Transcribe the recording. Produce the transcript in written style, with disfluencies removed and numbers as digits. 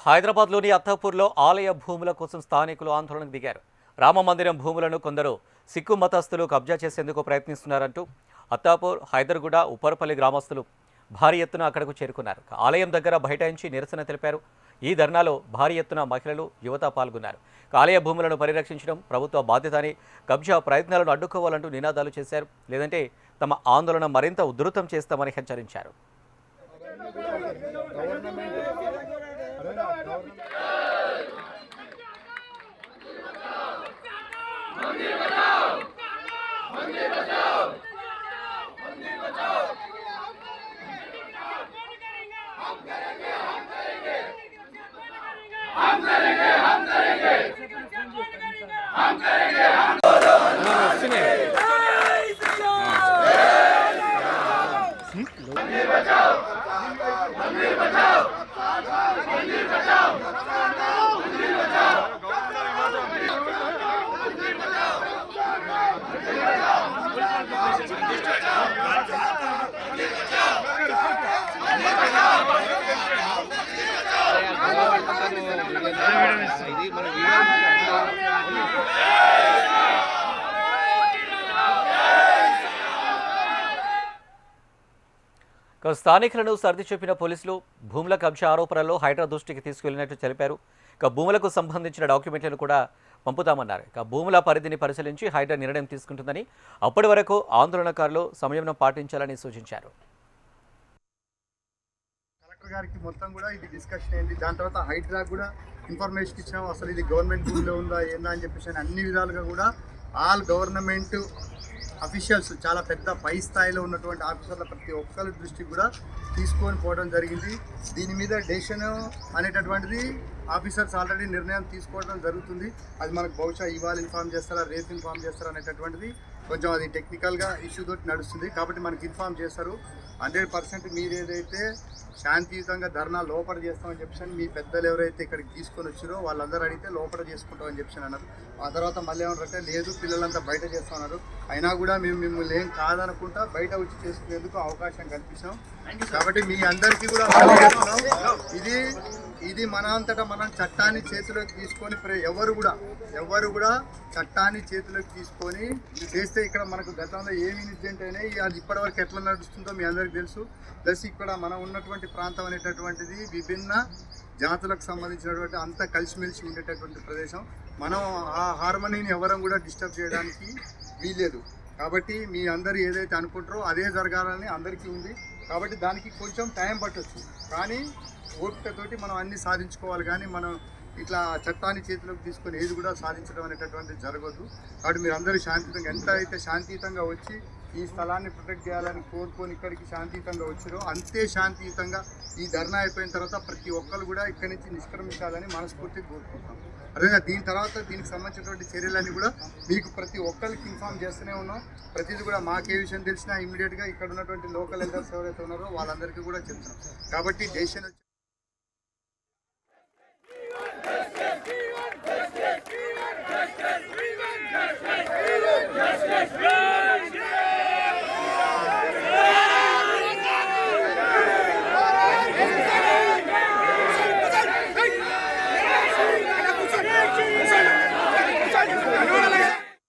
హైదరాబాద్లోని అత్తాపూర్లో ఆలయ భూముల కోసం స్థానికులు ఆందోళనకు దిగారు. రామ మందిరం భూములను కొందరు సిక్కు మతస్థులు కబ్జా చేసేందుకు ప్రయత్నిస్తున్నారంటూ అత్తాపూర్, హైదర్గూడ, ఉప్పరపల్లి గ్రామస్తులు భారీ ఎత్తున అక్కడకు చేరుకున్నారు. ఆలయం దగ్గర బైఠాయించి నిరసన తెలిపారు. ఈ ధర్నాలో భారీ ఎత్తున మహిళలు, యువత పాల్గొన్నారు. ఆలయ భూములను పరిరక్షించడం ప్రభుత్వ బాధ్యత అని, కబ్జా ప్రయత్నాలను అడ్డుకోవాలంటూ నినాదాలు చేశారు. లేదంటే తమ ఆందోళన మరింత ఉధృతం చేస్తామని హెచ్చరించారు. స్థానికులను సర్ది చెప్పిన పోలీసులు భూముల కబ్జా ఆరోపణల్లో హైడ్రా దృష్టికి తీసుకెళ్లినట్టు తెలిపారు. భూములకు సంబంధించిన డాక్యుమెంట్లను కూడా పంపుతామన్నారు. భూముల పరిధిని పరిశీలించి హైడ్రా నిర్ణయం తీసుకుంటుందని, అప్పటి వరకు ఆందోళనకారులు సంయమనం పాటించాలని సూచించారు. కలెక్టర్ గారికి మొత్తం కూడా ఇది డిస్కషన్ అయింది. దాని తర్వాత హైడ్రా కూడా ఇన్ఫర్మేషన్ ఇచ్చాము. అసలు ఇది గవర్నమెంట్ భూమిలో ఉందా ఏందా అని చెప్పేసి అన్ని విధాలుగా కూడా ఆల్ గవర్నమెంట్ అఫీషియల్స్, చాలా పెద్ద పై స్థాయిలో ఉన్నటువంటి ఆఫీసర్ల ప్రతి ఒక్కరి దృష్టికి కూడా తీసుకొని పోవడం జరిగింది. దీని మీద డెసిషన్ అనేటటువంటిది ఆఫీసర్స్ ఆల్రెడీ నిర్ణయం తీసుకోవడం జరుగుతుంది. అది మనకు బహుశా ఇవాళ ఇన్ఫార్మ్ చేస్తారా, రేపు ఇన్ఫార్మ్ చేస్తారా అనేటటువంటిది కొంచెం అది టెక్నికల్గా ఇష్యూ తోటి నడుస్తుంది. కాబట్టి మనకి ఇన్ఫార్మ్ చేస్తారు. 100% మీరు ఏదైతే శాంతియుతంగా ధర్నా లోపల చేస్తామని చెప్పాను, మీ పెద్దలు ఎవరైతే ఇక్కడికి తీసుకొని వచ్చారో వాళ్ళందరూ అడిగితే లోపల చేసుకుంటామని చెప్పాను అన్నారు. ఆ తర్వాత మళ్ళీ ఏమన్నారంటే లేదు పిల్లలంతా బయట చేస్తున్నారు, అయినా కూడా మేము మిమ్మల్ని ఏం కాదనుకుంటా బయట వచ్చి చేసుకునేందుకు అవకాశం కల్పించాం. కాబట్టి మీ అందరికీ కూడా ఇది మన అంతటా మనం చట్టాన్ని చేతిలోకి తీసుకొని ఎవరు కూడా చట్టాన్ని చేతిలోకి తీసుకొని చేస్తే ఇక్కడ మనకు గతంలో ఏమి ఇన్సిడెంట్ అయినాయి, అది ఇప్పటివరకు ఎట్లా నడుస్తుందో మీ అందరికీ తెలుసు. ప్లస్ ఇక్కడ మనం ఉన్నటువంటి ప్రాంతం అనేటటువంటిది విభిన్న జాతులకు సంబంధించినటువంటి అంతా కలిసిమెలిసి ఉండేటటువంటి ప్రదేశం. మనం ఆ హార్మనీని ఎవరం కూడా డిస్టర్బ్ చేయడానికి వీల్లేదు. కాబట్టి మీ అందరూ ఏదైతే అనుకుంటారో అదే జరగాలని అందరికీ ఉంది. కాబట్టి దానికి కొంచెం టైం పట్టొచ్చు, కానీ ఓపికతోటి మనం అన్నీ సాధించుకోవాలి. కానీ మనం ఇట్లా చట్టాన్ని చేతిలోకి తీసుకొని ఏది కూడా సాధించడం అనేటటువంటిది జరగదు. కాబట్టి మీరు అందరూ శాంతియుతంగా, ఎంత అయితే శాంతియుతంగా వచ్చి ఈ స్థలాన్ని ప్రొటెక్ట్ చేయాలని కోరుకొని ఇక్కడికి శాంతియుతంగా వచ్చారో అంతే శాంతియుతంగా ఈ ధర్నా అయిపోయిన తర్వాత ప్రతి ఒక్కరు కూడా ఇక్కడి నుంచి నిష్క్రమించాలని మనస్ఫూర్తిగా కోరుకుంటాం. అదేవిధంగా దీని తర్వాత దీనికి సంబంధించినటువంటి చర్యలన్నీ కూడా మీకు ప్రతి ఒక్కరికి ఇన్ఫార్మ్ చేస్తూనే ఉన్నాం. ప్రతిదీ కూడా మాకే విషయం తెలిసినా ఇమీడియట్గా ఇక్కడ ఉన్నటువంటి లోకల్ ఎల్డర్స్ ఎవరైతే ఉన్నారో వాళ్ళందరికీ కూడా చెప్తున్నాం. కాబట్టి డెసిషన్